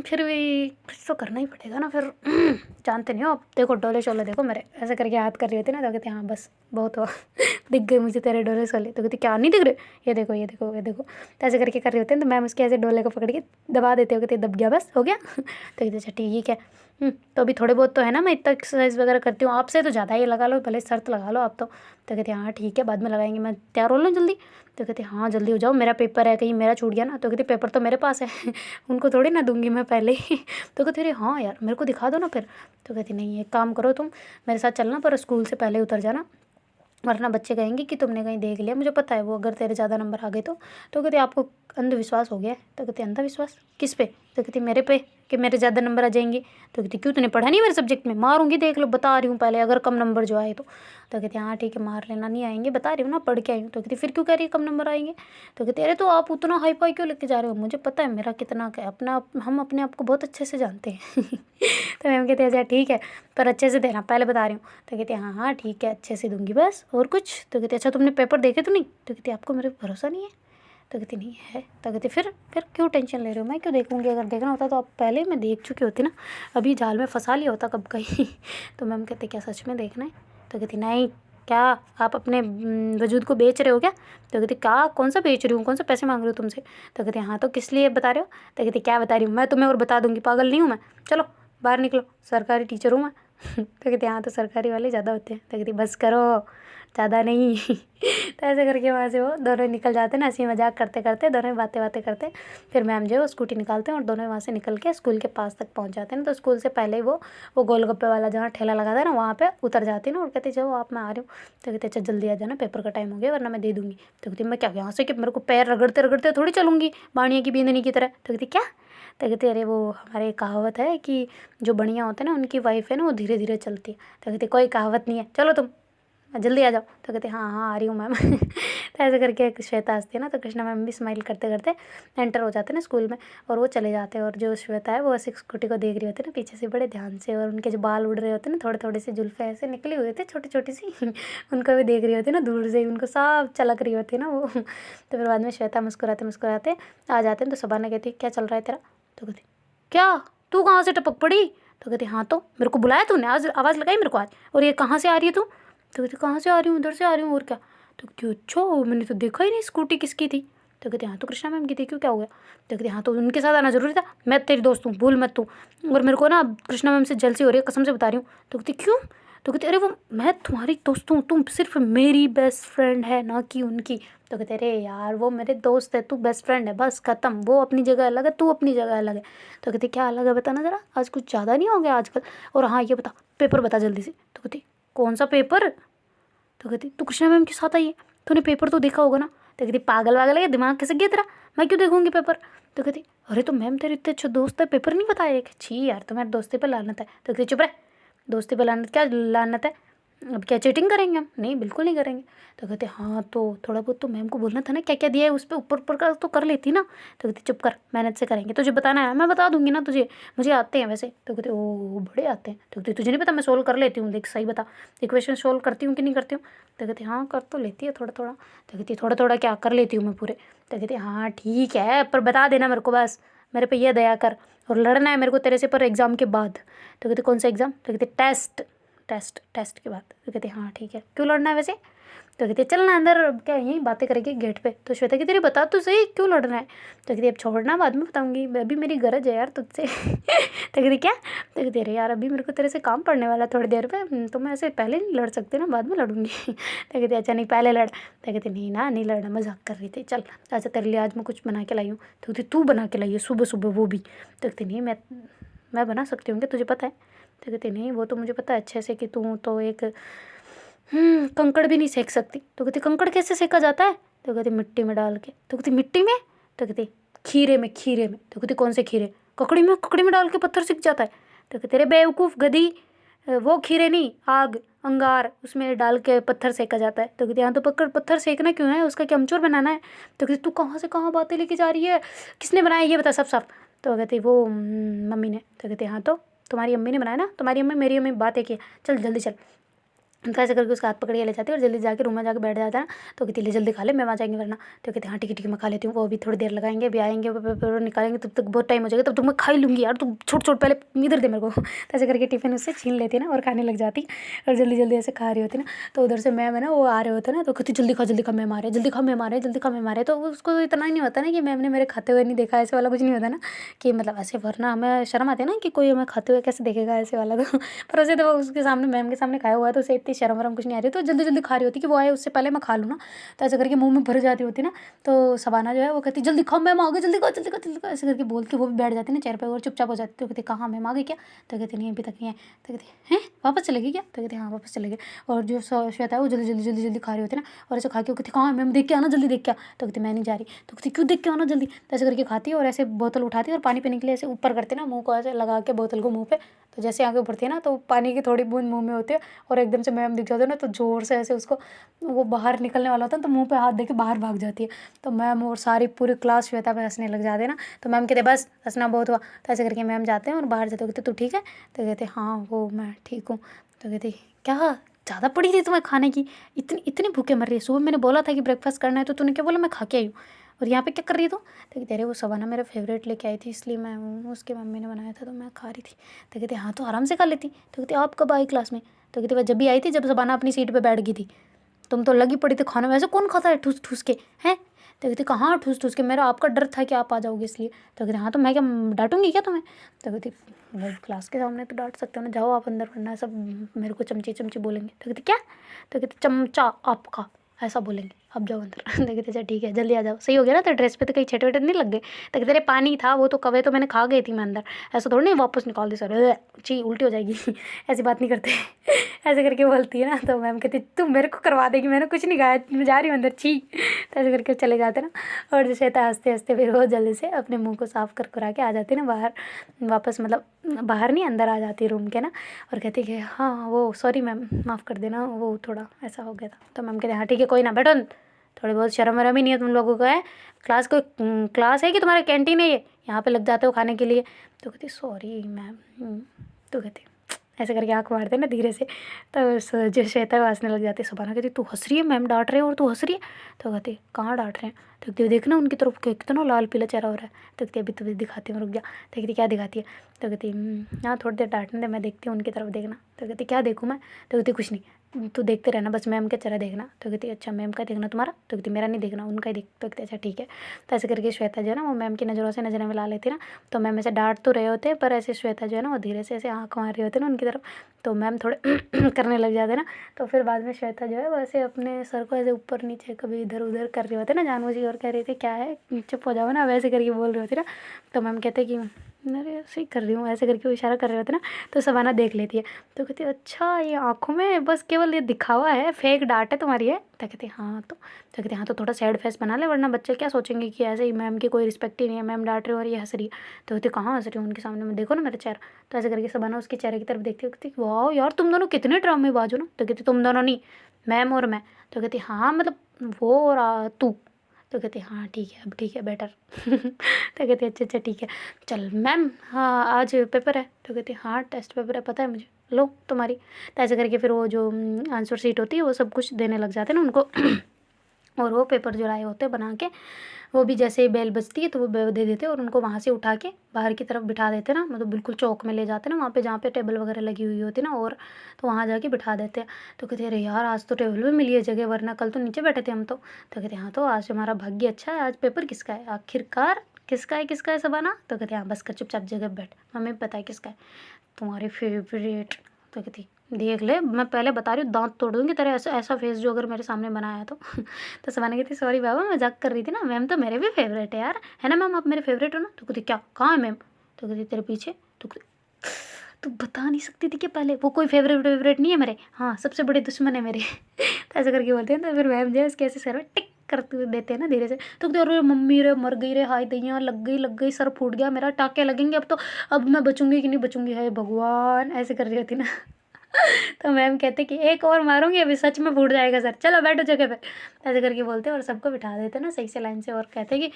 फिर भी कुछ तो करना ही पड़ेगा ना फिर। जानते नहीं हो आप, देखो डोले शोले देखो मेरे, ऐसे करके हाथ कर रही होती ना। तो कहते हाँ बस बहुत हुआ। दिख गए मुझे तेरे डोले शोले। तो कहती क्या नहीं दिख रहे, ये देखो ये देखो ये देखो। तो ऐसे करके कर रहे होते हैं, तो मैम उसके ऐसे डोले को पकड़ के दबा देते हो, कहते दब गया बस हो गया। तो कहते अच्छा ठीक है। तो अभी थोड़े बहुत तो है ना, मैं इतना एक्सरसाइज वगैरह करती हूँ, आपसे तो ज़्यादा ही लगा लो, भले शर्त लगा लो आप तो। तो कहते हाँ ठीक है बाद में लगाएंगे, मैं तैयार हो लूँ जल्दी। तो कहते हाँ जल्दी हो जाओ, मेरा पेपर है, कहीं मेरा छूट गया ना। तो कहते पेपर तो मेरे पास है। उनको थोड़ी ना दूंगी मैं पहले ही। तो कहते अरे हाँ यार मेरे को दिखा दो ना फिर। तो कहती नहीं एक काम करो तुम मेरे साथ चलना, पर स्कूल से पहले उतर जाना, वरना बच्चे कहेंगे कि तुमने कहीं देख लिया, मुझे पता है वो, अगर तेरे ज़्यादा नंबर आ गए तो। तो कहते आपको अंधविश्वास हो गया है। तो कहते अंधविश्वास किस पे? तो कहती मेरे पे, कि मेरे ज़्यादा नंबर आ जाएंगे। तो कहती क्यों, तूने पढ़ा नहीं मेरे सब्जेक्ट में, मारूंगी देख लो, बता रही हूँ पहले, अगर कम नंबर जो आए तो। तो कहती हाँ ठीक है मार लेना, नहीं आएंगे बता रही हूँ ना, पढ़ के आई हूँ। तो कहती फिर क्यों कह रही है कम नंबर आएंगे? तो कहती अरे तो आप उतना हाई फाई क्यों लेके जा रहे हो, मुझे पता है मेरा कितना क्या, अपना हम अपने आप को बहुत अच्छे से जानते हैं। तो मैम कहते अच्छा ठीक है, पर अच्छे से देना पहले बता रही हूँ। तो कहती हाँ हाँ ठीक है अच्छे से दूंगी बस, और कुछ? तो कहती अच्छा तुमने पेपर देखे तो नहीं? तो कहती आपको मेरे पे भरोसा नहीं है? तो कहती नहीं है। तो कहती फिर क्यों टेंशन ले रहे हो, मैं क्यों देखूंगी, अगर देखना होता तो आप पहले ही मैं देख चुकी होती ना, अभी जाल में फंसा लिया होता कब कहीं। तो मैम कहते क्या सच में देखना है? तो कहती नहीं, क्या आप अपने वजूद को बेच रहे हो क्या? तो कहती क्या, कौन सा बेच रही हूँ, कौन सा पैसे मांग रही हो तुमसे? तो कहती हाँ तो किस लिए बता रहे हो? तो कहती क्या बता रही हूँ मैं तुम्हें, और बता दूंगी, पागल नहीं हूँ मैं, चलो बाहर निकलो, सरकारी टीचर हूँ मैं। तो कहती हाँ तो सरकारी वाले ज़्यादा होते हैं। तो कहती बस करो, ज़्यादा नहीं। तो ऐसे करके वहाँ से वो दोनों निकल जाते हैं ना, हंसी मजाक करते करते, दोनों बातें बातें करते। फिर मैम जो है वो स्कूटी निकालते हैं और दोनों वहाँ से निकल के स्कूल के पास तक पहुँच जाते हैं। तो स्कूल से पहले ही वो गोलगप्पे वाला जहाँ ठेला लगा था ना, वहाँ पे उतर जाती है ना, और कहती जाओ आप, मैं आ रही हूँ। तो कहते अच्छा जल्दी आ जाना, पेपर का टाइम हो गया वरना मैं दे दूँगी। तो कहती मैं क्या यहाँ से, कि मेरे को पैर रगड़ते रगड़ते थोड़ी चलूँगी बाणिया की बींदनी की तरह। तो कहती क्या? तो कहती अरे वो हमारे कहावत है कि जो बढ़िया होते हैं ना उनकी वाइफ है ना वो धीरे धीरे चलती है। तो कहती कोई कहावत नहीं है, चलो तुम जल्दी आ जाओ। तो कहते हाँ हाँ आ रही हूँ मैम। तो ऐसे करके एक श्वेता हंसती है ना, तो कृष्णा मैम भी स्माइल करते करते एंटर हो जाते हैं ना स्कूल में, और वो चले जाते हैं। और जो श्वेता है वो ऐसे स्कूटी को देख रही होती है ना पीछे से बड़े ध्यान से, और उनके जो बाल उड़ रहे होते हैं ना, थोड़े थोड़े से जुल्फे ऐसे निकली हुए थे छोटी छोटी सी। उनको भी देख रही होती है ना दूर से ही, उनको सब चलक रही होती है ना वो। तो फिर बाद में श्वेता मुस्कुराते मुस्कुराते आ जाते हैं। तो सबाना कहती क्या चल रहा है तेरा? तो कहती क्या, तू कहाँ से टपक पड़ी? तो कहती हाँ तो मेरे को बुलाया तूने, आज आवाज़ लगाई मेरे को आज, और ये कहाँ से आ रही है तू? तो कहती कहाँ से आ रही हूँ, उधर से आ रही हूँ और क्या? तो कहती अच्छा मैंने तो देखा ही नहीं, स्कूटी किसकी थी? तो कहती हाँ तो कृष्णा मैम की थी, क्यों क्या हो गया? तो कहती हाँ तो उनके साथ आना जरूरी था, मैं तेरी दोस्त हूँ भूल मत तू, और मेरे को ना कृष्णा मैम से जलसी हो रही है, कसम से बता रही हूँ। तो कहती क्यों? तो कहती अरे वो मैं तुम्हारी दोस्त हूँ, तुम सिर्फ मेरी बेस्ट फ्रेंड है ना कि उनकी। तो कहते अरे यार वो मेरे दोस्त है, तू बेस्ट फ्रेंड है, बस खत्म, वो अपनी जगह अलग है, तू अपनी जगह अलग है। तो कहती क्या अलग है बताना ज़रा, आज कुछ ज़्यादा नहीं हो गया आजकल? और हाँ ये बता पेपर बता जल्दी से। तो कहती कौन सा पेपर? तो कहती तू कृष्णा मैम के साथ आई है, तूने पेपर तो देखा होगा ना? तो कहती पागल वागल है, दिमाग खिसक गया तेरा, मैं क्यों देखूंगी पेपर? तो कहती अरे तो मैम तेरे इतने अच्छे दोस्त है, पेपर नहीं बताया एक? छी यार तुम्हारे दोस्ती पे लानत है। तो कहती चुप रहे, दोस्ती पे लानत क्या लानत है, अब क्या चीटिंग करेंगे हम? नहीं बिल्कुल नहीं करेंगे। तो कहते हाँ तो थोड़ा बहुत तो मैम को बोलना था ना, क्या क्या दिया है उस पर, ऊपर ऊपर का तो कर लेती ना। तो कहती चुप कर, मेहनत से करेंगे, तुझे बताना है मैं बता दूंगी ना तुझे, मुझे आते हैं वैसे। तो कहते ओ बड़े आते हैं। तो कहती तुझे नहीं पता मैं सोल्व कर लेती हूँ, देख सही बता इक्वेशन सोल्व करती हूँ कि नहीं करती हूँ? तो कहती हाँ कर तो लेती है थोड़ा थोड़ा। तो कहती थोड़ा थोड़ा क्या कर लेती हूँ मैं पूरे। तो कहती हाँ ठीक है पर बता देना मेरे को, बस मेरे पे ये दया कर, और लड़ना है मेरे को तेरे से पर एग्ज़ाम के बाद। तो कहती कौन सा एग्ज़ाम? तो कहती टेस्ट के बाद। तो कहती हाँ ठीक है, क्यों लड़ना है वैसे? तो कहती चलना अंदर, अब क्या यहीं बातें करेंगे गेट पे। तो श्वेता कहती बता तो सही क्यों लड़ना है? तो कहती अब छोड़ना बाद में बताऊंगी, अभी मेरी गरज है यार तुझसे। तो कहती क्या? तो कहती अरे यार अभी मेरे को तेरे से काम पड़ने वाला थोड़ी देर पे, तो मैं ऐसे पहले नहीं लड़ सकती ना, बाद में लड़ूंगी। तो कहती अच्छा नहीं पहले लड़। तो कहती नहीं ना नहीं लड़ना, मजाक कर रही थी, चल अच्छा तेरे लिए आज मैं कुछ बना के लाई हूँ। तो कहती तू बना के लाई है सुबह सुबह वो भी? तो कहती नहीं मैं बना सकती हूँ, क्या तुझे पता है? तो कहती नहीं वो तो मुझे पता है अच्छे से कि तू तो एक कंकड़ भी नहीं सेक सकती। तो कहती कंकड़ कैसे सेका जाता है? तो कहती मिट्टी में डाल के। तो कहती मिट्टी में? तो कहती खीरे में। तो कहती कौन से खीरे? ककड़ी में डाल के पत्थर सीख जाता है। तो कहती अरे बेवकूफ़ गधी, वो खीरे नहीं, आग अंगार उसमें डाल के पत्थर सेका जाता है। तो कहती हाँ तो पत्थर सेकना क्यों है, उसका क्या अमचूर बनाना है? तो कहती तू कहाँ से कहाँ बातें लेके जा रही है, किसने बनाया ये बता सब साफ। तो कहती वो मम्मी ने। तो कहती हाँ तो तुम्हारी अम्मी ने बनाया ना, तुम्हारी अम्मी मेरी अम्मी बात एक ही है, चल जल्दी चल। तो ऐसे करके उसका हाथ पकड़ के ले जाती है और जल्दी जाके रूम में जाके बैठ जाता है। तो कहती ले जल्दी खा ले, मैं आ जाएंगे वरना। तो कहते हाँ ठीक है ठीक है मैं खा लेती हूँ, वो अभी थोड़ी देर लगाएंगे, अभी आएंगे पेपर निकालेंगे, तब तक बहुत टाइम हो जाएगा, तब तक मैं खा ही लूँगी यार, तू छोट छोट पहले इधर दे मेरे को। तो ऐसे करके टिफिन उससे छीन लेती है ना और खाने लग जाती और जल्दी जल्दी ऐसे खा रही होती ना। तो उधर से मैम है ना वो आ रहे होते ना, तो कहती जल्दी खा मैम आ रहे, जल्दी खा मैम आ रहे, जल्दी खा मैम आ रहे। तो उसको इतना ही नहीं होता ना कि मैम ने मेरे खाते हुए नहीं देखा, ऐसे वाला कुछ नहीं होता ना कि मतलब ऐसे, वरना हमें शर्म आती है ना कि कोई हमें खाते हुए कैसे देखेगा ऐसे वाला। तो पर उसे तो उसके सामने मैम के सामने खाया हुआ है तो उसे इतनी शर्म वरम कुछ नहीं आ रही, तो जल्दी जल्दी खा रही होती कि वो आए उससे पहले मैं खा लूँ ना। तो ऐसे करके मुंह में भर जाती होती ना। तो शबाना जो है वो कहती जल्दी खाओ मैम आ गए, जल्दी खाओ जल्दी खाओ जल्दी खाओ, ऐसे करके बोल के वो भी बैठ जाती ना चेयर पर और चुपचाप हो जाती। तो कहती कहाँ मैम आ गई क्या? तो कहती नहीं अभी तक नहीं है। तो कहती हैं वापस चलेगी क्या? तो कहती हाँ वापस चलेगी। और जो श्वेता है वो जल्दी जल्दी जल्दी जल्दी खा रही होती ना और ऐसे खा के वो कहती कहाँ मैम देख के आना जल्दी देख के आ। तो कहती मैं नहीं जा रही। तो कहती क्यों देख के आना जल्दी। तो ऐसे करके खाती है और ऐसे बोतल उठाती है और पानी पीने के लिए ऐसे ऊपर करती ना मुँह को ऐसे लगा के बोतल को मुँह पे। तो जैसे आगे बढ़ती है ना तो पानी की थोड़ी बूंद मुँह में होती है और एकदम से मैम दिख जाते हैं ना तो ज़ोर से ऐसे उसको वो बाहर निकलने वाला होता है तो मुंह पे हाथ देके बाहर भाग जाती है। तो मैम और सारी पूरी क्लास श्वेता पे हंसने लग जाते हैं ना। तो मैम कहते बस हंसना बहुत हुआ। तो ऐसे करके मैम जाते हैं और बाहर जाते कहते तू ठीक है? तो कहते हाँ वो मैं ठीक हूँ। तो कहते क्या ज़्यादा पड़ी थी तुम्हें खाने की, इतनी इतनी भूखे मर रही है, सुबह मैंने बोला था कि ब्रेकफास्ट करना है तो तूने क्या बोला मैं खा के आई हूँ, और यहाँ पे क्या कर रही है तू? तो कहते अरे वो शबाना मेरा फेवरेट लेके आई थी इसलिए मैं उसकी मम्मी ने बनाया था तो मैं खा रही थी। तो कहते हाँ तो आराम से खा लेती। तो कहते आप कब आई क्लास में? तो कहते वह जब भी आई थी जब शबाना अपनी सीट पर बैठ गई थी, तुम तो लगी पड़ी थी खाने में, ऐसे कौन खाता है ठूस ठूस के हैं? तो कहती कहाँ ठूस ठूस के, मेरा आपका डर था कि आप आ जाओगे इसलिए। तो कहते हाँ तो मैं क्या डांटूंगी क्या तुम्हें? तो कहती क्लास के सामने तो डांट सकते हो ना, जाओ आप अंदर, वरना सब मेरे को चमची चमची बोलेंगे। तो कहती क्या? तो कहती चमचा आपका ऐसा बोलेंगे, अब जाओ अंदर। तो कहते अच्छा ठीक है जल्दी आ जाओ, सही हो गया ना? तो ड्रेस पे तो कहीं छेटे वेटे नहीं लग गए? तो कहते अरे पानी था वो तो कवे तो मैंने खा गई थी मैं अंदर, ऐसा थोड़ी नहीं वापस निकाल दी सर, ची उल्टी हो जाएगी। ऐसी बात नहीं करते। ऐसे करके बोलती है ना तो मैम कहती तुम मेरे को करवा देगी, मैंने कुछ नहीं खाया, मैं जा रही हूँ अंदर, छी। तो ऐसे करके चले जाते ना। और जो श्वेता हंसते हंसते फिर वो जल्दी से अपने मुंह को साफ कर करा के आ जाती ना बाहर, वापस मतलब बाहर नहीं अंदर आ जाती रूम के ना। और कहती कि हाँ वो सॉरी मैम माफ़ कर देना वो थोड़ा ऐसा हो गया था। तो मैम कहते हाँ ठीक है कोई ना बैठो, थोड़ी बहुत शर्म वरम ही नहीं है तुम लोगों को? है क्लास को क्लास है कि तुम्हारा कैंटीन है ये, यहाँ पे लग जाते हो खाने के लिए? तो कहती सॉरी मैम। तो कहती ऐसे करके आँख मारते ना धीरे से। तो जो श्वेता है वो हंसने लग जाती है। शबाना कहती तू हंस रही है, मैम डांट रहे हैं और तू हंस रही है? तो कहती कहाँ डांट रहे हैं? तो कहती देखना उनकी तरफ कितना लाल पीला चेहरा हो रहा है। तो कहती अभी तो दिखाती हूँ रुक जा। तो कहती क्या दिखाती है? तो कहती हाँ थोड़ी देर डांटने दे, मैं देखती हूँ उनकी तरफ, देखना। तो कहती क्या देखूँ मैं? तो कहती कुछ नहीं तू देखते रहना बस मैम का चेहरा देखना। तो कहती अच्छा मैम का देखना तुम्हारा? तो कहती मेरा नहीं देखना उनका ही देख। तो कहती अच्छा ठीक है। तो ऐसे करके श्वेता जो है ना वो मैम की नज़रों से नजरें मिला लेती ना। तो मैम ऐसे डांट तो रहे होते पर ऐसे श्वेता जो है ना वो धीरे से ऐसे आँख मार रहे होते ना उनकी तरफ, तो मैम थोड़े करने लग जाते ना। तो फिर बाद में श्वेता जो है वो ऐसे अपने सर को ऐसे ऊपर नीचे कभी इधर उधर कर रहे होते ना जानबूझ के, और कह रही थी क्या है चुप हो जाओ ना, वैसे करके बोल रही होती ना। तो मैम कहते कि अरे ऐसे ही कर रही हूँ, ऐसे करके वो इशारा कर रहे होते ना। तो शबाना देख लेती है। तो कहती अच्छा ये आँखों में बस केवल ये दिखावा है, फेक डांट है तुम्हारी है? तो कहती हाँ तो कहती हाँ तो थोड़ा सैड फेस बना ले वरना बच्चे क्या सोचेंगे कि ऐसे ही मैम की कोई रिस्पेक्ट ही नहीं है, मैम डांट रही हो और ये हंस रही है। तो कहती कहाँ हंस रही हूँ उनके सामने में, देखो ना मेरा चेहरा। तो ऐसे करके शबाना उसके चेहरे की तरफ देखती है, कहती वाह यार तुम दोनों कितने ड्रामेबाज हो ना। तो कहती तुम दोनों नहीं, मैम और मैं। तो कहती हाँ मतलब वो और तू। तो कहती हाँ ठीक है अब ठीक है बेटर। तो कहती अच्छा अच्छा ठीक है चल मैम हाँ आज पेपर है? तो कहती हाँ टेस्ट पेपर है पता है मुझे, लो तुम्हारी। तो ऐसे करके फिर वो जो आंसर शीट होती है वो सब कुछ देने लग जाते हैं ना उनको। और वो पेपर जो लाए होते हैं बना के, वो भी जैसे ही बेल बजती है तो वो दे देते और उनको वहाँ से उठा के बाहर की तरफ बिठा देते ना, मतलब बिल्कुल चौक में ले जाते ना वहाँ पे जहाँ पे टेबल वगैरह लगी हुई होती ना, और तो वहाँ जाके बिठा देते हैं। तो कहते अरे यार आज तो टेबल पे मिली है जगह, वरना कल तो नीचे बैठे थे हम तो। तो कहते हाँ तो आज हमारा भाग्य अच्छा है, आज पेपर किसका है आखिरकार? किसका है शबाना? तो कहते हाँ बस कर चुपचाप जगह बैठ, हमें पता है किसका है, तुम्हारे फेवरेट। तो कहती देख ले मैं पहले बता रही हूँ दांत तोड़ दूँगी तेरे, ऐसा ऐसा फेस जो अगर मेरे सामने बनाया तो। तो शबाना कहती सॉरी बाबा मजाक कर रही थी ना, मैम तो मेरे भी फेवरेट है यार, है ना मैम आप मेरे फेवरेट हो ना? तो कहती क्या कहाँ है मैम? तो कहती तेरे पीछे। तो तू बता नहीं सकती थी कि पहले वो कोई फेवरेट नहीं है मेरे, हाँ सबसे बड़े दुश्मन है मेरे। तो ऐसे करके बोलते हैं। तो फिर मैम जो है उसके ऐसे सर में टिक करते देते हैं ना धीरे से। तो कहते अरे मम्मी रे मर गई रे, हाय दैया लग गई सर फूट गया मेरा, टाँके लगेंगे अब तो, अब मैं बचूंगी कि नहीं बचूंगी है भगवान, ऐसे कर रही होती ना। तो मैम कहते कि एक और मारूंगी अभी सच में फूट जाएगा सर, चलो बैठो जगह पे। ऐसे करके बोलते और सबको बिठा देते ना सही से लाइन से, और कहते कि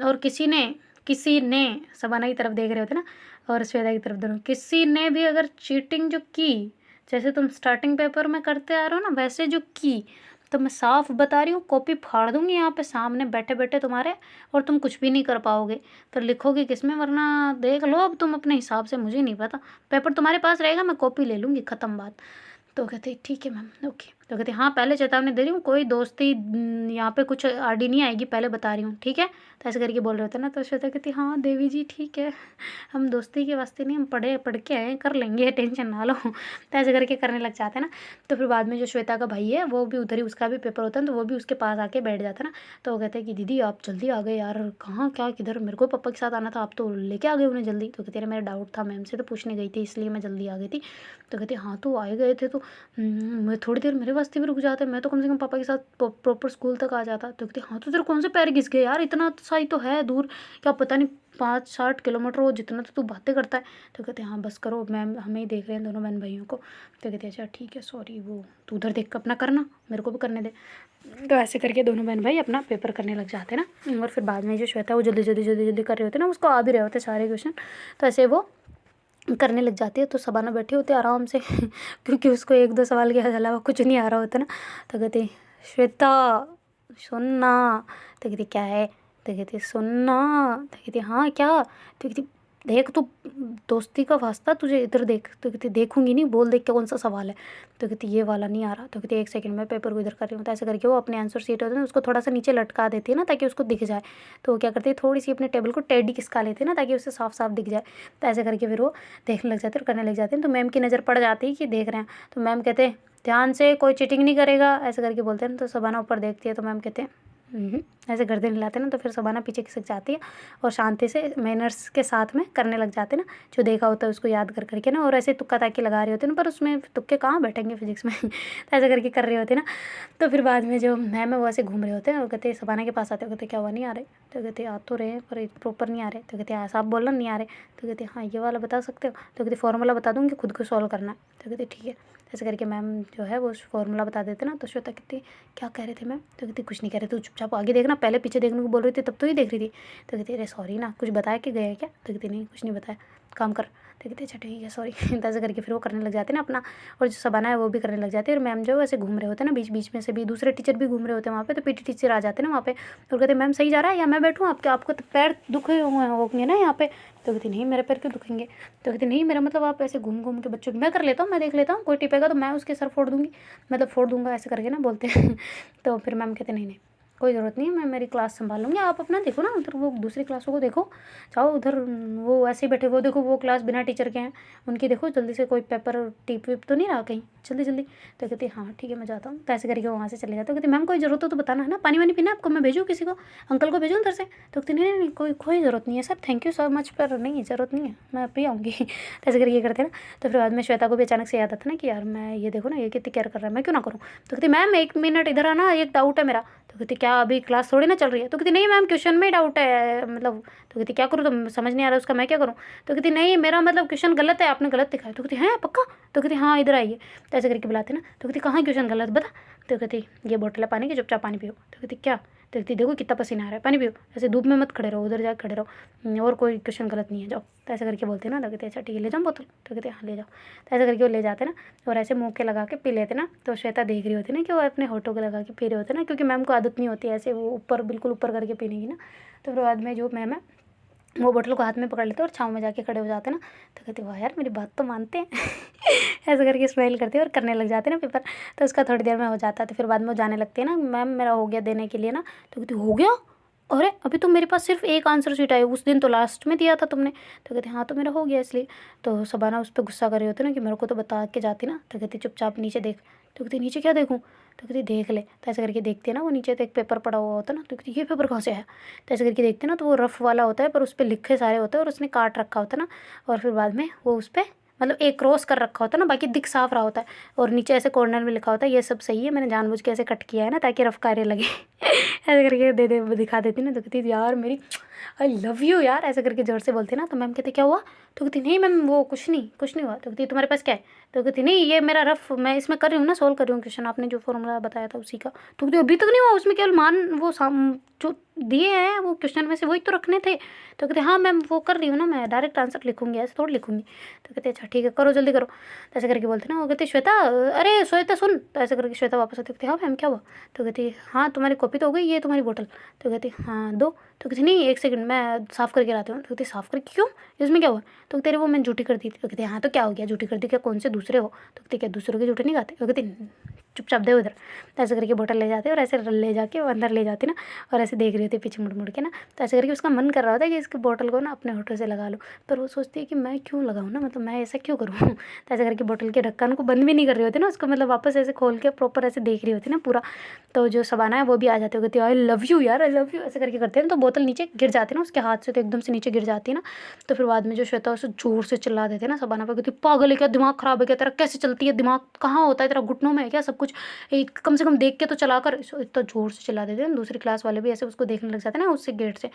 और किसी ने किसी ने, शबाना की तरफ देख रहे होते ना और श्वेता की तरफ, दोनों, किसी ने भी अगर चीटिंग जो की, जैसे तुम स्टार्टिंग पेपर में करते आ रहे हो ना, वैसे जो की, तो मैं साफ बता रही हूँ कॉपी फाड़ दूंगी यहाँ पे सामने बैठे बैठे तुम्हारे, और तुम कुछ भी नहीं कर पाओगे। तो लिखोगे किसमें, वरना देख लो अब तुम अपने हिसाब से, मुझे नहीं पता। पेपर तुम्हारे पास रहेगा, मैं कॉपी ले लूँगी, ख़त्म बात। तो कहते ठीक है मैम, ओके। तो कहते हाँ पहले चेतावनी दे रही हूँ, कोई दोस्ती यहाँ पे कुछ आड़ी नहीं आएगी, पहले बता रही हूँ, ठीक है। तो ऐसे करके बोल रहे होते ना, तो श्वेता कहती हाँ देवी जी ठीक है, हम दोस्ती के वास्ते नहीं, हम पढ़ के आए, कर लेंगे, टेंशन ना लो। तो ऐसे करके करने लग जाते हैं ना। तो फिर बाद में जो श्वेता का भाई है वो भी उधर ही, उसका भी पेपर होता है, तो वो भी उसके पास आके बैठ जाता है ना। तो वो कहते हैं कि दीदी आप जल्दी आ गए यार, कहाँ क्या किधर, मेरे को पापा के साथ आना था, आप तो लेके आ गए उन्हें जल्दी। तो कहते मेरा डाउट था, मैम से तो पूछने गई थी, इसलिए मैं जल्दी आ गई थी। तो कहते हाँ तो आए गए थे तो मैं थोड़ी देर मेरे वास्ते भी रुक जाते, मैं तो कम से कम पापा के साथ प्रॉपर स्कूल तक आ जाता। तो कहते हाँ तो तेरे कौन से पैर घिस गए यार, इतना सा ही तो है दूर, क्या पता नहीं 5-60 किलोमीटर हो, जितना तो तू बातें करता है। तो कहते हाँ बस करो, मैम हमें ही देख रहे हैं दोनों बहन भाइयों को। तो कहते अच्छा ठीक है सॉरी, वो तू उधर देख कर अपना करना, मेरे को भी करने दे। तो ऐसे करके दोनों बहन भाई अपना पेपर करने लग जाते हैं ना। और फिर बाद में जो श्वेता वो जल्दी कर रहे होते हैं ना, उसको आ भी रहे होते सारे क्वेश्चन, तो ऐसे वो करने लग जाती है। तो शबाना बैठी होती है आराम से क्योंकि उसको 1-2 सवाल के अलावा कुछ नहीं आ रहा होता ना। तो कहती श्वेता सुनना। तो कहती क्या है। तो कहती सुनना। तो कहती हाँ क्या। तो कहती देख तू, दोस्ती का वास्ता, तुझे इधर देख। तो कहती देखूंगी नहीं, बोल देख के कौन सा सवाल है। तो कहती ये वाला नहीं आ रहा। तो कहती 1 सेकंड में पेपर को इधर कर रही हूँ। तो ऐसे करके वो अपने आंसर शीट होते हैं उसको थोड़ा सा नीचे लटका देती है ना, ताकि उसको दिख जाए। तो वो क्या करती है, थोड़ी सी अपने टेबल को टेढ़ी खिसका लेती है ना, ताकि उसे साफ साफ दिख जाए। तो ऐसे करके फिर वो देखने लग जाते हैं और करने लग जाते हैं। तो मैम की नज़र पड़ जाती है कि देख रहे हैं। तो मैम कहते हैं ध्यान से, कोई चीटिंग नहीं करेगा, ऐसे करके बोलते हैं। तो शबाना ऊपर देखती है, तो मैम कहते हैं ऐसे गर्दन हिलाते ना। तो फिर शबाना पीछे खिसक जाती है और शांति से मैनर्स के साथ में करने लग जाते ना, जो देखा होता है उसको याद कर करके ना। और ऐसे तुक्का ताकी लगा रहे होते ना, पर उसमें तुक्के कहाँ बैठेंगे फिजिक्स में तो ऐसे करके कर रहे होते ना। तो फिर बाद में जो मैम है वो ऐसे घूम रहे होते हैं और कहते हैं शबाना के पास आते, कहते क्या हुआ नहीं आ रहे। तो कहते आ तो रहे हैं पर प्रॉपर नहीं आ रहे। तो कहते ऐसा आप बोलना नहीं आ रहे। तो कहते हाँ ये वाला बता सकते हो। तो कहते फॉर्मूला बता दूँगी, खुद को सॉल्व करना है। तो कहते ठीक है। ऐसे करके मैम जो है वो फॉर्मूला बता देते ना। तो श्वेता कहती क्या कह रहे थे मैम। तो कहती कुछ नहीं कह रहे, तू चुपचाप आगे देखना, पहले पीछे देखने को बोल रही थी तब तो ही देख रही थी। तो कहती अरे सॉरी ना, कुछ बताया कि गया क्या। तो कहती नहीं कुछ नहीं बताया, काम कर। तो कहती अच्छा ठीक है सॉरी तो ऐसे करके फिर वो करने लग जाते हैं ना अपना। और जो शबाना है वो भी करने लग जाती है। और मैम जो ऐसे घूम रहे होते हैं ना बीच बीच में से भी, दूसरे टीचर भी घूम रहे होते हैं वहाँ पे। तो पीटी टीचर आ जाते हैं ना वहाँ पे और कहते मैम सही जा रहा है या मैं बैठूँ, आपको तो पैर दुखे हुए होंगे ना यहाँ पे। तो कहती नहीं मेरे पैर क्यों दुखेंगे। तो कहती नहीं मेरा मतलब आप ऐसे घूम घूम के बच्चों की, मैं कर लेता हूँ, मैं देख लेता हूँ, कोई टिपेगा तो मैं उसके सर फोड़ दूँगी, मतलब फोड़ दूँगा, ऐसे करके ना बोलते हैं तो फिर मैम कहते नहीं नहीं कोई ज़रूरत नहीं है, मैं मेरी क्लास संभाल लूँगी, आप अपना देखो ना उधर, वो दूसरी क्लासों को देखो, जाओ उधर, वो ऐसे ही बैठे, वो देखो वो क्लास बिना टीचर के हैं, उनकी देखो जल्दी से, कोई पेपर टिप विप तो नहीं रहा कहीं, जल्दी जल्दी। तो कहती हाँ ठीक है मैं जाता हूँ। तो ऐसे करके वहाँ से चले जाते। कहती मैम कोई ज़रूरत हो तो बताना है ना, पानी वानी पीना आपको, मैं भेजूँ किसी को, अंकल को भेजूँ उधर से। तो कहती नहीं नहीं कोई कोई ज़रूरत नहीं है sir, thank you so much, पर नहीं ज़रूरत नहीं है, मैं अभी आऊँगी तो ऐसे करके करते ना। तो फिर बाद में श्वेता को भी अचानक से याद आता ना कि यार मैं ये देखो ना ये कितनी केयर कर रहा है, मैं क्यों ना करूँ। तो कहती मैम 1 मिनट इधर आना, एक डाउट है मेरा। तो कहती क्या अभी क्लास थोड़ी ना चल रही है। तो कहती नहीं मैम क्वेश्चन में डाउट है, मतलब। तो कहती क्या करूँ, तो समझ नहीं आ रहा उसका, मैं क्या करूँ। तो कहती नहीं मेरा मतलब क्वेश्चन गलत है, आपने गलत दिखाया। तो कहती है पक्का। तो कहती हाँ इधर आइए। तो ऐसे करके बुलाते ना। तो कहती कहाँ क्वेश्चन गलत बता। तो कहती ये बोतल है पानी की, चुपचाप पानी पियो। तो कहती क्या। तो कहती देखो कितना पसीना आ रहा है, पानी पियो, ऐसे धूप में मत खड़े रहो, उधर जाकर खड़े रहो, और कोई क्वेश्चन गलत नहीं है, जाओ। तो ऐसे करके बोलते ना। तो कहते अच्छा ठीक है ले जाओ बोतल। तो कहते हाँ ले जाओ। तो ऐसे करके वो ले जाते ना और ऐसे मुँह के लगा के पी लेते ना। तो श्वेता देख रही होती ना कि वो अपने होठों के लगा के पी रहे होते ना, क्योंकि मैम को आदत नहीं होती ऐसे वो ऊपर बिल्कुल ऊपर करके पीने की ना। तो फिर बाद में जो मैम है वो बोतल को हाथ में पकड़ लेते और छाँव में जाके खड़े हो जाते ना। तो कहते वाह यार मेरी बात तो मानते हैं ऐसे करके स्माइल करते हैं और करने लग जाते ना पेपर। तो उसका थोड़ी देर में हो जाता है। तो फिर बाद में वो जाने लगते हैं ना, मैम मेरा हो गया देने के लिए ना। तो कहती हो गया, अरे अभी तो मेरे पास सिर्फ एक आंसर शीट आई, उस दिन तो लास्ट में दिया था तुमने। तो कहते हाँ तो मेरा हो गया इसलिए। तो शबाना उस पर गुस्सा कर रही होती ना कि मेरे को तो बता के जाती ना। तो कहती चुपचाप नीचे देख। तो कहती नीचे क्या देखूँ। तो कहती देख ले। तो ऐसे करके देखती है ना, वो नीचे तो एक पेपर पड़ा हुआ होता है ना। तो कहती ये पेपर कहाँ से आया। तो ऐसे करके देखते हैं ना, तो वो रफ वाला होता है पर उस पर लिखे सारे होते हैं और उसने काट रखा होता है ना। और फिर बाद में वो उस पर मतलब एक क्रॉस कर रखा होता है ना, बाकी दिख साफ रहा होता है। और नीचे ऐसे कॉर्नर में लिखा होता है ये सब सही है, मैंने जानबूझ के ऐसे कट किया है ना ताकि रफ कार्य लगे ऐसे करके दे दे दिखा देती ना, तो कहती यार मेरी आई लव यू यार, ऐसे करके जोर से बोलती ना। तो मैम कहते क्या हुआ? तो कहती नहीं मैम वो कुछ नहीं हुआ। तो कहती तुम्हारे पास क्या है? तो कहती नहीं ये मेरा रफ, मैं इसमें कर रही हूँ ना, सोल्व कर रही हूँ क्वेश्चन, आपने जो फॉर्मूला बताया था उसी का। तो कहती अभी तक नहीं हुआ, उसमें केवल मान वो जो दिए हैं वो क्वेश्चन में से वही तो रखने थे। तो कहते हाँ मैम वो कर रही हूँ ना, मैं डायरेक्ट आंसर लिखूंगी, ऐसे थोड़ी लिखूंगी। तो कहते अच्छा ठीक है करो जल्दी करो। तो ऐसे करके बोलते ना, वो कहते श्वेता अरे श्वेता सुन। तो ऐसे करके श्वेता वापस आती, कहती हाँ मैम क्या हुआ? तो कहती हाँ तुम्हारी कॉपी तो हो गई, ये तुम्हारी बोतल। तो कहती हाँ दो। तो कहती नहीं एक सेकंड मैं साफ़ करके लाती हूँ। तो कहती साफ़ करके क्यों, इसमें क्या हुआ? तो तेरे वो मैंने झूठी कर दी थी। तो कहती हाँ तो क्या हो गया, झूठी कर दी क्या, कौन से दूसरे हो? तो कहती क्या दूसरों के झूठे नहीं खाते? तो कहती चुपचाप दे उधर। तो ऐसे करके बोतल ले जाते और ऐसे ले जाके वो अंदर ले जाती ना, और ऐसे देख रही होती पीछे मुड़ मुड़ के ना। तो ऐसे करके उसका मन कर रहा होता है कि इसकी बोतल को ना अपने होठों से लगा लो, पर वो सोचती है कि मैं क्यों लगाऊँ ना, मतलब मैं ऐसा क्यों करूँ। तो ऐसे करके बोतल के ढक्कन को बंद भी नहीं कर रही होती ना, उसको मतलब वापस ऐसे खोल के प्रॉपर ऐसे देख रही होती ना पूरा। तो जो शबाना है वो भी आ जाती है, कहती है आई लव यू यार, आई लव यू, ऐसे करके करते हैं। तो बोतल नीचे गिर जाती है ना उसके हाथ से, तो एकदम से नीचे गिर जाती है ना। तो फिर बाद में जो श्वेता उसे जोर से चिल्ला देते हैं ना शबाना पर, कहती पागल है क्या, दिमाग ख़राब है क्या तेरा, कैसे चलती है, दिमाग कहाँ होता है तेरा, घुटनों में है क्या सब कुछ, कम से कम देख के तो चला कर। इतना जोर से चिल्ला देते हैं, दूसरी क्लास वाले भी ऐसे उसको देखने लग जाते हैं ना उससे गेट से।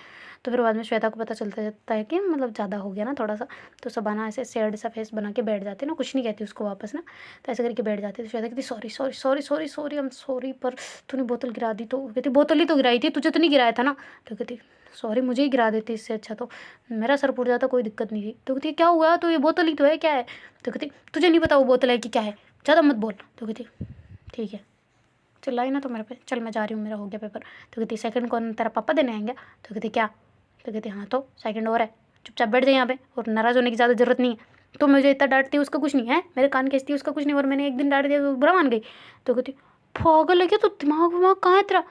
तो फिर बाद में श्वेता को पता चलता जाता है कि मतलब ज़्यादा हो गया ना थोड़ा सा। तो शबाना ऐसे सैड सा फेस बना के बैठ जाती है ना, कुछ नहीं कहती उसको वापस ना। तो ऐसे करके बैठ जाती है। तो श्वेता कहती sorry sorry sorry sorry sorry I am sorry, पर तूने बोतल गिरा दी। तो कहती बोतल ही तो गिराई थी, तुझे तो नहीं गिराया था ना। तो कहती सॉरी मुझे ही गिरा देती, इससे अच्छा तो मेरा सर फूट जाता, कोई दिक्कत नहीं थी। तो कहती क्या हुआ, तो ये बोतल ही तो है, क्या है? तो कहती तुझे नहीं पता वो बोतल है कि क्या है, ज़्यादा मत बोल। तो कहती ठीक है, चिल्लाई ना तो मेरे पे, चल मैं जा रही हूँ, मेरा हो गया पेपर। तो कहती सेकंड कौन, तेरा पापा देने आएंगे? तो कहती क्या? तो कहती हाँ तो सेकंड और है, चुपचाप बैठ जाए यहाँ पे, और नाराज़ होने की ज़्यादा ज़रूरत नहीं है। तो मुझे इतना डांटती है उसका कुछ नहीं है, मेरे कान खींचती है उसका कुछ नहीं, और मैंने एक दिन डांट दिया तो बुरा मान गई। तो कहती पागल है क्या, तो दिमाग विमाग कहाँ है तेरा?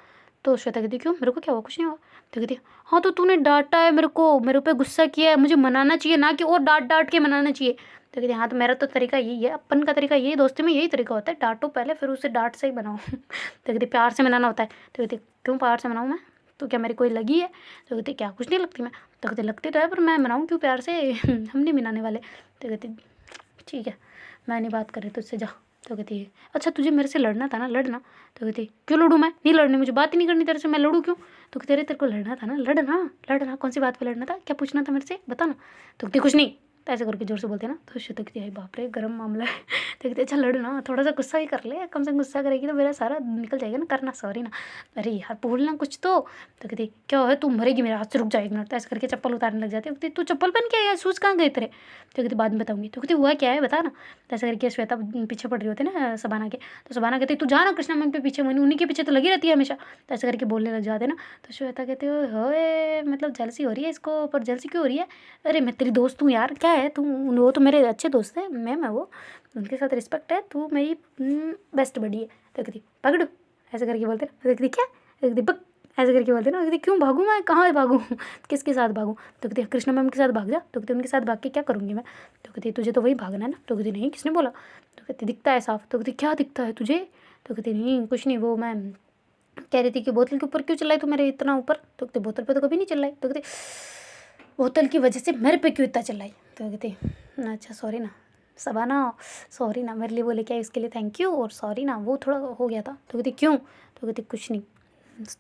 तो श्वेता कहती क्यों, मेरे को क्या हुआ, कुछ नहीं हुआ। तो कहती हाँ तो तूने डांटा है मेरे को, मेरे पे गुस्सा किया है, मुझे मनाना चाहिए ना कि और डांट डांट के मनाना चाहिए। तो कहती हाँ तो मेरा तो तरीका यही है, अपन का तरीका यही, दोस्ती में यही तरीका होता है, डांटो पहले फिर उसे डांट से ही बनाओ। तो कहती प्यार से मनाना होता है। तो कहती क्यों प्यार से मनाऊँ मैं, तो क्या मेरी कोई लगी है? तो कहती क्या कुछ नहीं लगती मैं। तो कहती लगती तो है, पर मैं मनाऊँ क्यों प्यार से, हम नहीं मनाने वाले। तो कहती ठीक है मैं नहीं बात कर रही तुझसे, जा। तो कहती है अच्छा तुझे मेरे से लड़ना था ना, लड़ना। तो कहती क्यों लड़ूँ, मैं नहीं लड़नी, मुझे बात ही नहीं करनी तेरे से, मैं लड़ूँ क्यों? तो कहते अरे तेरे को लड़ना था ना, लड़ना लड़ना, कौन सी बात पे लड़ना था, क्या पूछना था मेरे से बता ना। तो कहती कुछ नहीं। तो ऐसे करके जोर से बोलते हैं ना। तो श्वेता कहती है बाप रे गर्म मामला है। तो कहते अच्छा लड़ना, थोड़ा सा गुस्सा ही कर ले, कम से कम गुस्सा करेगी तो मेरा सारा निकल जाएगा ना, करना सॉरी ना, अरे यार बोलना कुछ तो। तो कहती क्या है तू मरेगी मेरे हाथ से, रुक जा एक मिनट। तो ऐसे करके चप्पल उतारने लग जाती है। कहती तू चप्पल पहन के यार, शूज़ कहाँ गए तेरे? तो कहती बाद में बताऊंगी। तो कहती हुआ क्या है बता ना। तो ऐसे करके श्वेता पीछे पड़ रही होती है ना शबाना के। तो शबाना कहती तू जा ना कृष्णा मैम के पीछे, उन्हीं के पीछे तो लगी रहती है हमेशा। तो ऐसे करके बोलने लग जाते ना। तो श्वेता कहती होए मतलब जलसी हो रही है इसको, पर जलसी क्यों हो रही है? अरे मैं तेरी दोस्त हूँ यार, क्या है तू, वो तो मेरे अच्छे दोस्त है, मैम है वो, उनके साथ रिस्पेक्ट है, तू मेरी बेस्ट बडी है। तो कहती पकड़ो, ऐसे करके बोलते ना। तो कहती क्या? तो कहती पक, ऐसे करके बोलते ना। कहती क्यों भागूँ मैं, कहाँ भागूँ, किसके साथ भागूँ? तो कहती कृष्णा मैम के साथ भाग जा। तो कहती उनके साथ भाग के क्या करूँगी मैं? तो कहती तुझे तो वही भागना है ना। तो कहती नहीं किसने बोला? तो कहती दिखता है साफ। तो कहती क्या दिखता है तुझे? तो कहती नहीं कुछ नहीं, वो मैं कह रही थी कि बोतल के ऊपर क्यों चिल्लाई तू मेरे इतना ऊपर। तो कहती बोतल पे तो कभी नहीं चिल्लाई। तो कहती बोतल की वजह से मेरे पे क्यों इतना चिल्लाई। तो कहती अच्छा सॉरी ना शबाना, सॉरी ना, मेरे लिए बोले क्या इसके लिए थैंक यू, और सॉरी ना वो थोड़ा हो गया था। तो कहती क्यों? तो कहती कुछ नहीं,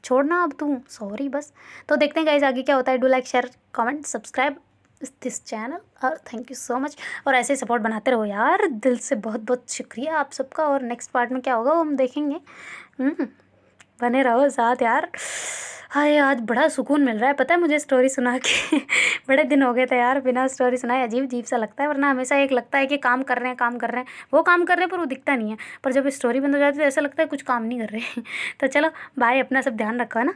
छोड़ना अब तू, सॉरी बस। तो देखते हैं गाइस आगे क्या होता है। Do like share comment subscribe this channel, और थैंक यू सो मच। और ऐसे सपोर्ट बनाते रहो यार, दिल से बहुत बहुत शुक्रिया आप सबका। और नेक्स्ट पार्ट में क्या होगा वो हम देखेंगे। बने रहो साथ यार। हाय आज बड़ा सुकून मिल रहा है पता है मुझे स्टोरी सुना के। बड़े दिन हो गए थे यार बिना स्टोरी सुनाए, अजीब अजीब सा लगता है, वरना हमेशा एक लगता है कि काम कर रहे हैं काम कर रहे हैं, वो काम कर रहे हैं पर वो दिखता नहीं है, पर जब स्टोरी बंद हो जाती है तो ऐसा लगता है कुछ काम नहीं कर रहे। तो चलो बाय, अपना सब ध्यान रखो है ना।